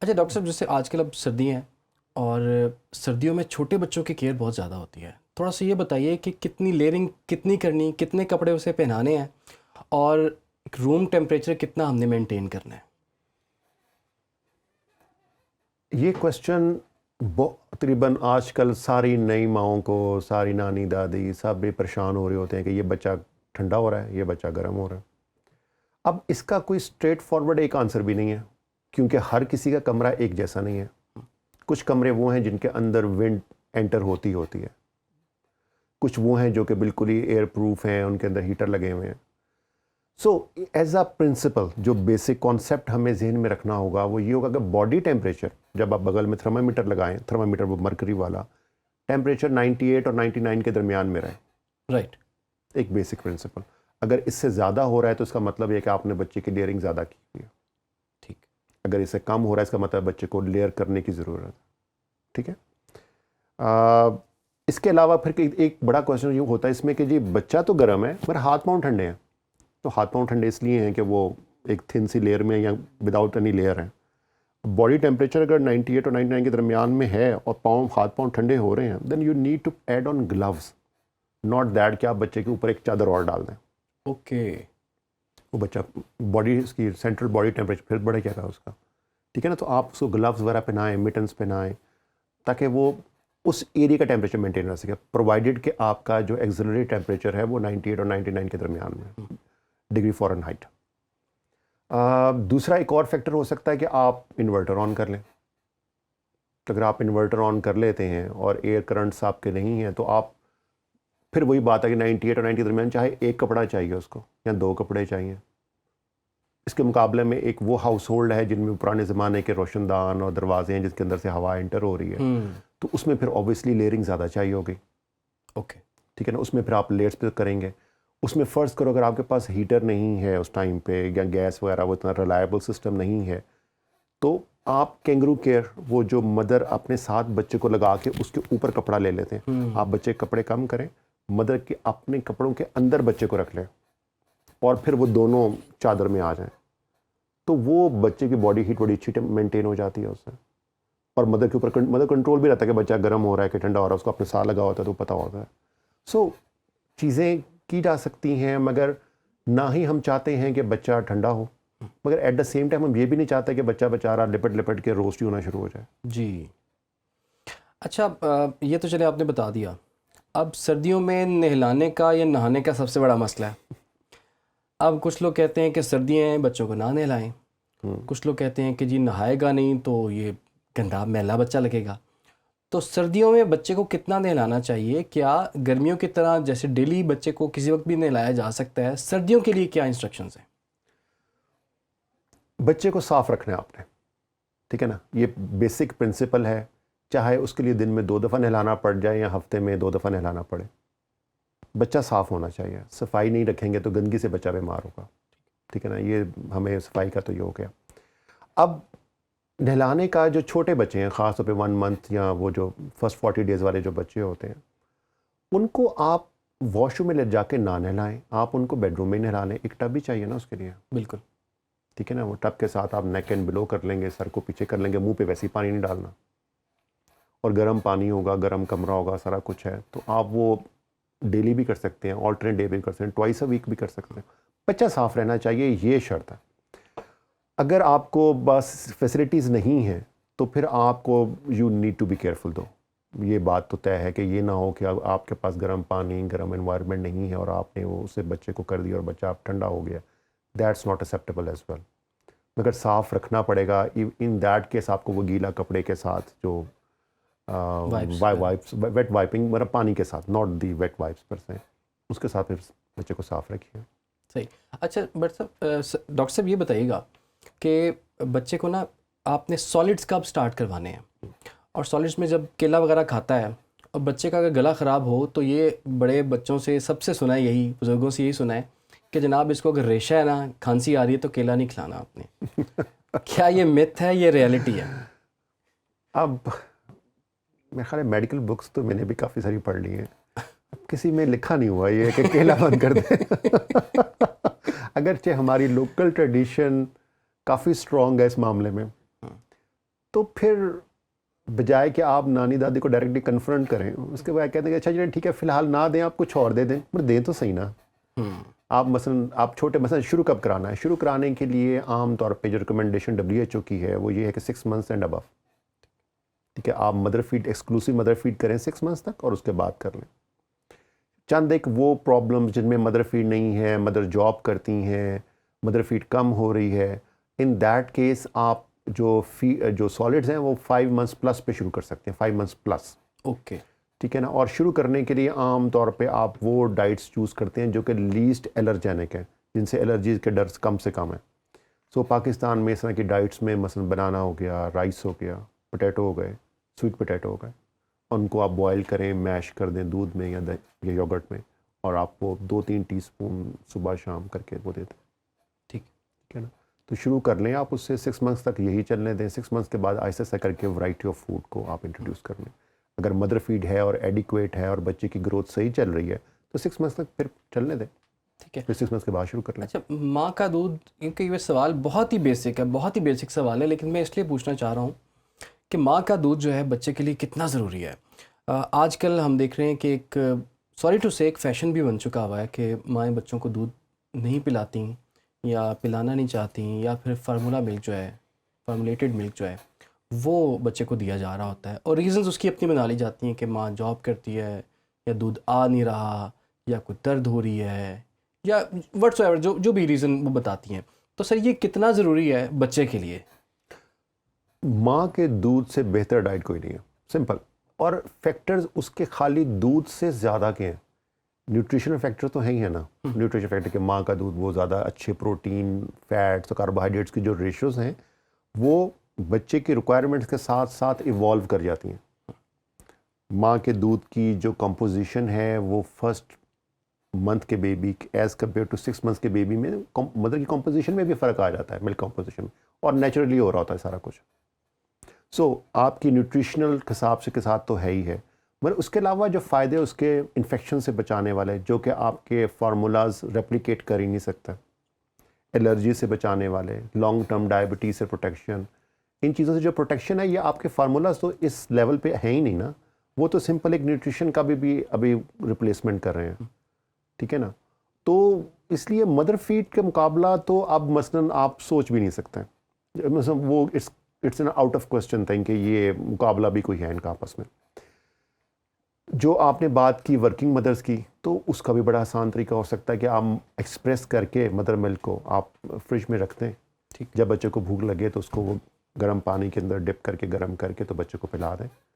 اچھا ڈاکٹر صاحب، جیسے آج کل اب سردی ہیں اور سردیوں میں چھوٹے بچوں کی کیئر بہت زیادہ ہوتی ہے، تھوڑا سا یہ بتائیے کہ کتنی لیئرنگ کتنی کرنی، کتنے کپڑے اسے پہنانے ہیں، اور روم ٹیمپریچر کتنا ہم نے مینٹین کرنا ہے؟ یہ کوشچن تقریباً آج کل ساری نئی ماؤں کو، ساری نانی دادی سب بھی پریشان ہو رہے ہوتے ہیں کہ یہ بچہ ٹھنڈا ہو رہا ہے، یہ بچہ گرم ہو رہا ہے۔ اب اس کا کوئی اسٹریٹ فارورڈ ایک آنسر بھی نہیں ہے، کیونکہ ہر کسی کا کمرہ ایک جیسا نہیں ہے۔ کچھ کمرے وہ ہیں جن کے اندر ونڈ انٹر ہوتی ہے، کچھ وہ ہیں جو کہ بالکل ہی ایئر پروف ہیں، ان کے اندر ہیٹر لگے ہوئے ہیں۔ سو ایز اے پرنسپل جو بیسک کانسیپٹ ہمیں ذہن میں رکھنا ہوگا وہ یہ ہوگا کہ باڈی ٹیمپریچر، جب آپ بغل میں تھرمامیٹر لگائیں، تھرمامیٹر وہ مرکری والا، ٹیمپریچر 98 اور 99 کے درمیان میں رہے۔ رائٹ۔ ایک بیسک پرنسپل۔ اگر اس سے زیادہ ہو رہا ہے تو اس کا مطلب یہ کہ آپ نے بچے کی لیئرنگ زیادہ کی ہوئی ہے۔ ٹھیک۔ اگر اس سے کم ہو رہا ہے اس کا مطلب بچے کو لیئر کرنے کی ضرورت ہے۔ ٹھیک ہے۔ اس کے علاوہ پھر ایک بڑا کویشچن یہ ہوتا ہے اس میں کہ جی بچہ تو گرم ہے مگر ہاتھ پاؤں ٹھنڈے ہیں، تو ہاتھ پاؤں ٹھنڈے اس لیے ہیں کہ وہ ایک تھن سی لیئر میں یا وداؤٹ اینی لیئر ہے۔ باڈی ٹیمپریچر اگر 98 اور 99 کے درمیان میں ہے اور ہاتھ پاؤں ٹھنڈے ہو رہے ہیں، then you need to add on gloves, not that کہ آپ بچے کے اوپر ایک چادر اور ڈال دیں۔ اوکے۔ وہ بچہ باڈی اس کی سینٹرل باڈی ٹیمپریچر پھر بڑھے کیا اس کا، ٹھیک ہے نا۔ تو آپ اس کو گلوز وغیرہ پہنائیں، میٹنس پہنائیں، تاکہ وہ اس ایریا کا ٹیمپریچر مینٹین رہ سکے، پرووائڈیڈ کہ آپ کا جو ایگزیلری ٹیمپریچر ہے وہ 98 اور 99 کے درمیان میں ڈگری فارن ہائٹ۔ دوسرا ایک اور فیکٹر ہو سکتا ہے کہ آپ انورٹر آن کر لیں۔ اگر آپ انورٹر آن کر لیتے ہیں اور ایئر کرنٹس آپ کے نہیں ہیں تو آپ پھر وہی بات ہے کہ 98 اور 90 کے درمیان چاہے ایک کپڑا چاہیے اس کو یا دو کپڑے چاہیے۔ اس کے مقابلے میں ایک وہ ہاؤس ہولڈ ہے جن میں پرانے زمانے کے روشن دان اور دروازے ہیں جس کے اندر سے ہوا انٹر ہو رہی ہے، تو اس میں پھر اوبیسلی لیئرنگ زیادہ چاہیے ہوگی۔ اوکے۔ ٹھیک ہے نا۔ اس میں پھر آپ لیئرس پہ کریں گے۔ اس میں فرض کرو اگر آپ کے پاس ہیٹر نہیں ہے اس ٹائم پہ یا گیس وغیرہ وہ اتنا ریلائبل سسٹم نہیں ہے، تو آپ کینگرو کیئر وہ جو مدر اپنے ساتھ بچے کو لگا کے اس کے اوپر کپڑا لے لیتے ہیں، آپ بچے کے کپڑے کم کریں، مدر کے اپنے کپڑوں کے اندر بچے کو رکھ لیں اور پھر وہ دونوں چادر میں آ جائیں، تو وہ بچے کی باڈی ہیٹ بڑی اچھی مینٹین ہو جاتی ہے اس سے، اور مدر کے اوپر مدر کنٹرول بھی رہتا ہے کہ بچہ گرم ہو رہا ہے کہ ٹھنڈا ہو رہا ہے، اس کو اپنے ساتھ لگا ہوتا ہے تو پتہ ہوتا ہے۔ سو چیزیں کی جا سکتی ہیں، مگر نہ ہی ہم چاہتے ہیں کہ بچہ ٹھنڈا ہو، مگر ایٹ دا سیم ٹائم ہم یہ بھی نہیں چاہتے کہ بچہ بیچارہ لپٹ لپٹ کے روسٹ ہونا شروع ہو جائے۔ جی۔ اچھا، یہ تو چلے آپ نے بتا دیا، اب سردیوں میں نہلانے کا یا نہانے کا سب سے بڑا مسئلہ ہے۔ اب کچھ لوگ کہتے ہیں کہ سردیاں ہیں بچوں کو نہ نہلائیں، کچھ لوگ کہتے ہیں کہ جی نہائے گا نہیں تو یہ گندا میلا بچہ لگے گا۔ تو سردیوں میں بچے کو کتنا نہلانا چاہیے؟ کیا گرمیوں کی طرح جیسے ڈیلی بچے کو کسی وقت بھی نہلایا جا سکتا ہے؟ سردیوں کے لیے کیا انسٹرکشنز ہیں؟ بچے کو صاف رکھنا ہے آپ نے، ٹھیک ہے نا۔ یہ بیسک پرنسپل ہے، چاہے اس کے لیے دن میں 2 دفعہ نہلانا پڑ جائے یا ہفتے میں 2 دفعہ نہلانا پڑے، بچہ صاف ہونا چاہیے۔ صفائی نہیں رکھیں گے تو گندگی سے بچہ بیمار ہوگا، ٹھیک ہے نا۔ یہ ہمیں صفائی کا تو یہ ہو گیا۔ اب نہلانے کا جو چھوٹے بچے ہیں، خاص طور پہ 1 منتھ یا وہ جو فرسٹ 40 ڈیز والے جو بچے ہوتے ہیں، ان کو آپ واش روم میں لے جا کے نہ نہلائیں، آپ ان کو بیڈ روم میں نہلا لیں۔ ایک ٹب بھی چاہیے نا اس کے لیے، بالکل ٹھیک ہے نا۔ وہ ٹب کے ساتھ آپ نیک اینڈ بلو کر لیں گے، سر کو پیچھے کر لیں گے، منہ پہ ویسے ہی پانی نہیں ڈالنا، اور گرم پانی ہوگا، گرم کمرہ ہوگا، سارا کچھ ہے، تو آپ وہ ڈیلی بھی کر سکتے ہیں، آلٹرنیٹ ڈے بھی کر سکتے ہیں، ٹوائس اے ویک بھی کر سکتے ہیں۔ بچہ صاف رہنا چاہیے، یہ شرط ہے۔ اگر آپ کو بس فیسلٹیز نہیں ہیں تو پھر آپ کو you need to be careful دو۔ یہ بات تو طے ہے کہ یہ نہ ہو کہ اب آپ کے پاس گرم پانی، گرم انوائرمنٹ نہیں ہے اور آپ نے وہ اسے بچے کو کر دیا اور بچہ آپ ٹھنڈا ہو گیا، that's not acceptable as well. مگر صاف رکھنا پڑے گا۔ ان دیٹ کیس آپ کو وہ گیلا کپڑے کے ساتھ جو وائپس، ویٹ وائپنگ مطلب پانی کے ساتھ، ناٹ دی ویٹ وائپس پر سے، اس کے ساتھ پھر بچے کو صاف رکھیے۔ صحیح۔ اچھا ڈاکٹر صاحب یہ بتائیے گا کہ بچے کو نا آپ نے سالڈس کب سٹارٹ کروانے ہیں؟ اور سالڈس میں جب کیلا وغیرہ کھاتا ہے اور بچے کا اگر گلا خراب ہو تو یہ بڑے بچوں سے سب سے سنا ہے، یہی بزرگوں سے یہی سنا ہے کہ جناب اس کو اگر ریشہ ہے نا، کھانسی آ رہی ہے تو کیلا نہیں کھلانا آپ نے۔ کیا یہ میتھ ہے، یہ ریئلٹی ہے؟ اب میرے خیال ہے میڈیکل بکس تو میں نے بھی کافی ساری پڑھ لی ہیں، اب کسی میں لکھا نہیں ہوا یہ کہ کیلا بند کر دیں۔ اگرچہ ہماری لوکل ٹریڈیشن کافی اسٹرانگ ہے اس معاملے میں، تو پھر بجائے کہ آپ نانی دادی کو ڈائریکٹلی کنفرنٹ کریں، اس کے بعد کہتے ہیں کہ اچھا چلیں ٹھیک ہے فی الحال نہ دیں، آپ کچھ اور دے دیں، پر دیں تو صحیح نا. آپ مثلاً آپ چھوٹے مثلاً شروع کب کرانا ہے؟ شروع کرانے کے لیے عام طور پہ جو ریکمنڈیشن WHO کی ہے وہ یہ ہے کہ 6 months اینڈ ابو. ٹھیک ہے، آپ mother feed exclusive mother feed کریں 6 months تک اور اس کے بعد کر لیں. چند ایک وہ پرابلم جن میں مدر فیڈ نہیں ہے، مدر جاب کرتی ہیں، مدر فیڈ کم ہو رہی ہے، ان دیٹ کیس آپ جو سالڈز ہیں وہ 5 months پلس پہ شروع کر سکتے ہیں، 5 months پلس. اوکے. ٹھیک ہے نا. اور شروع کرنے کے لیے عام طور پہ آپ وہ ڈائٹس چوز کرتے ہیں جو کہ لیسٹ الرجینک ہیں، جن سے الرجیز کے ڈرس کم سے کم ہیں. سو پاکستان میں اس طرح کی ڈائٹس میں مثلا بنانا ہو گیا، رائس ہو گیا، پوٹیٹو ہو گئے، سویٹ پوٹیٹو ہو گئے، ان کو آپ بوائل کریں، میش کر دیں دودھ میں یا یوگرٹ میں، اور آپ وہ 2-3 teaspoon صبح شام کر کے وہ دے دیں. ٹھیک ہے نا. تو شروع کر لیں آپ اس سے، 6 months تک یہی چلنے دیں. 6 months کے بعد آہستہ آہستہ کر کے ورائٹی آف فوڈ کو آپ انٹروڈیوس کر لیں. اگر مدر فیڈ ہے اور ایڈیکویٹ ہے اور بچے کی گروتھ صحیح چل رہی ہے تو 6 months تک پھر چلنے دیں. ٹھیک ہے. پھر 6 months کے بعد شروع کر لیں. اچھا، ماں کا دودھ، کیونکہ یہ سوال بہت ہی بیسک ہے، بہت ہی بیسک سوال ہے، لیکن میں اس لیے پوچھنا چاہ رہا ہوں کہ ماں کا دودھ جو ہے بچے کے لیے کتنا ضروری ہے. آج کل ہم دیکھ رہے ہیں کہ ایک سوری ٹو سے ایک فیشن بھی بن چکا ہوا ہے کہ مائیں بچوں کو دودھ نہیں پلاتی یا پلانا نہیں چاہتی، یا پھر فارمولا ملک جو ہے، فارمولیٹڈ ملک جو ہے وہ بچے کو دیا جا رہا ہوتا ہے، اور ریزنز اس کی اپنی بنا لی جاتی ہیں کہ ماں جاب کرتی ہے، یا دودھ آ نہیں رہا، یا کوئی درد ہو رہی ہے، یا وٹس ایور جو بھی ریزن وہ بتاتی ہیں. تو سر یہ کتنا ضروری ہے بچے کے لیے؟ ماں کے دودھ سے بہتر ڈائٹ کوئی نہیں ہے، سمپل. اور فیکٹرز اس کے خالی دودھ سے زیادہ کے ہیں. نیوٹریشنل فیکٹر تو ہے ہی ہے نا. نیوٹریشن فیکٹر کہ ماں کا دودھ وہ زیادہ اچھے پروٹین، فیٹس اور کاربوہائیڈریٹس کی جو ریشوز ہیں وہ بچے کی ریکوائرمنٹس کے ساتھ ساتھ ایوالو کر جاتی ہیں. ماں کے دودھ کی جو کمپوزیشن ہے وہ فرسٹ منتھ کے baby as compare to 6 months کے بیبی میں مدر کی کمپوزیشن میں بھی فرق آ جاتا ہے، ملک کمپوزیشن میں، اور نیچرلی ہو رہا ہوتا ہے سارا کچھ. سو آپ کی نیوٹریشنل حساب سے کے ساتھ تو ہے ہی ہے، مگر اس کے علاوہ جو فائدے اس کے انفیکشن سے بچانے والے جو کہ آپ کے فارمولاز ریپلیکیٹ کر ہی نہیں سکتا، الرجی سے بچانے والے، لانگ ٹرم ڈائبٹیز سے پروٹیکشن، ان چیزوں سے جو پروٹیکشن ہے یہ آپ کے فارمولاز تو اس لیول پہ ہیں ہی نہیں نا. وہ تو سمپل ایک نیوٹریشن کا بھی ابھی ریپلیسمنٹ کر رہے ہیں. ٹھیک ہے نا. تو اس لیے مدر فیڈ کے مقابلہ تو اب مثلاً آپ سوچ بھی نہیں سکتے. مثلا وہ it's an out of question thing کہ یہ مقابلہ بھی کوئی ہے ان کا آپس میں. جو آپ نے بات کی ورکنگ مدرس کی، تو اس کا بھی بڑا آسان طریقہ ہو سکتا ہے کہ آپ ایکسپریس کر کے مدر ملک کو آپ فریج میں رکھ دیں. ٹھیک. جب بچے کو بھوک لگے تو اس کو وہ گرم پانی کے اندر ڈپ کر کے گرم کر کے تو بچے کو پلا دیں.